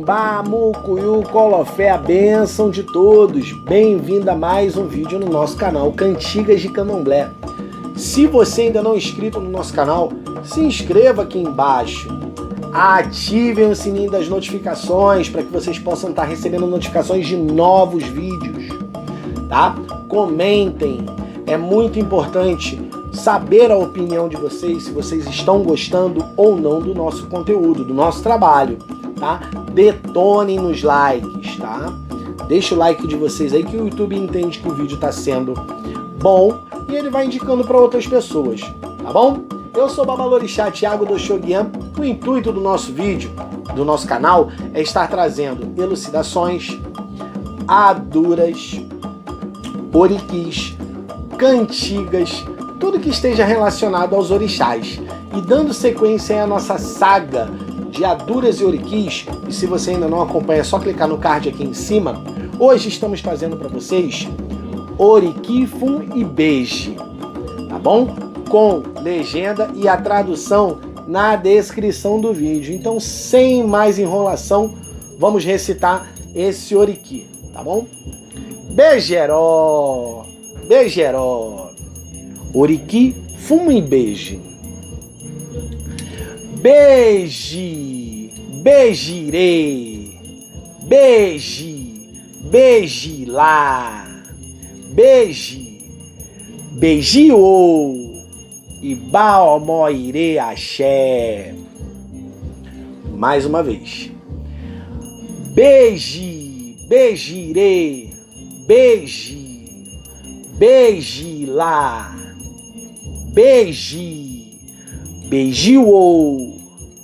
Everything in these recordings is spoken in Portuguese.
Motumbá, Mucuyu, Colofé, a bênção de todos. Bem-vindo a mais um vídeo no nosso canal Cantigas de Candomblé. Se você ainda não é inscrito no nosso canal, se inscreva aqui embaixo. Ativem o sininho das notificações para que vocês possam estar recebendo notificações de novos vídeos, tá? Comentem, é muito importante saber a opinião de vocês, se vocês estão gostando ou não do nosso conteúdo, do nosso trabalho, tá? Detonem nos likes, tá? Deixa o like de vocês aí que o YouTube entende que o vídeo está sendo bom e ele vai indicando para outras pessoas, tá bom? Eu sou o Babalorixá Thiago do Xogyan. O intuito do nosso vídeo, do nosso canal, é estar trazendo elucidações, aduras, oriquis, cantigas, tudo que esteja relacionado aos orixás. E dando sequência à nossa saga de aduras e oriquis, e se você ainda não acompanha, é só clicar no card aqui em cima. Hoje estamos trazendo para vocês Oriqui Fum Ibeji, tá bom? Com legenda e a tradução na descrição do vídeo. Então, sem mais enrolação, vamos recitar esse Oriqui, tá bom? Bejeró, Bejeró, Oriqui Fum Ibeji. Beji, Bejirê, Beji, Bejilá, Beji, Bejiô, Ibaomoirê Axé. Mais uma vez. Beji, Bejirê, Beji, Bejilá, Beji, Bejiô,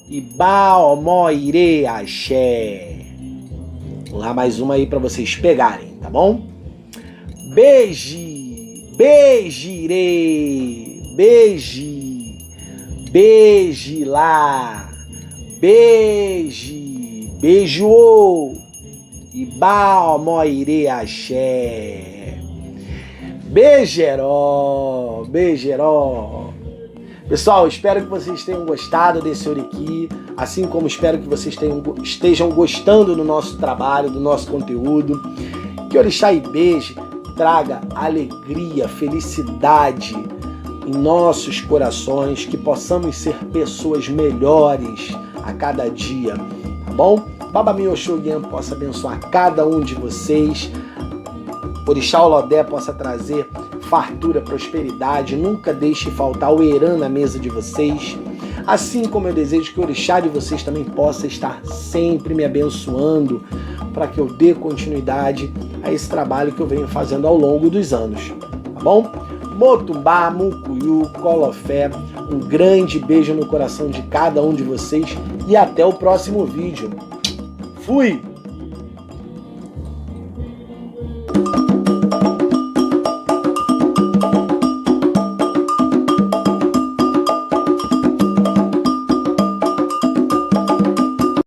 Ibaomoirê Axé. Vamos lá, mais uma aí para vocês pegarem, tá bom? Beji, Bejirê, Beji, Bejilá, Beji, Bejiô, Ibaomoirê Axé. Bejeró, Bejeró. Pessoal, espero que vocês tenham gostado desse Oriqui, assim como espero que vocês estejam gostando do nosso trabalho, do nosso conteúdo. Que Orixá Ibeji traga alegria, felicidade em nossos corações, que possamos ser pessoas melhores a cada dia, tá bom? Baba Mi Oxogyan possa abençoar cada um de vocês. Orixá Olodé possa trazer fartura, prosperidade, nunca deixe faltar o Herã na mesa de vocês. Assim como eu desejo que o Orixá de vocês também possa estar sempre me abençoando para que eu dê continuidade a esse trabalho que eu venho fazendo ao longo dos anos, tá bom? Motumbá, Mucuyu, Colofé, um grande beijo no coração de cada um de vocês e até o próximo vídeo. Fui!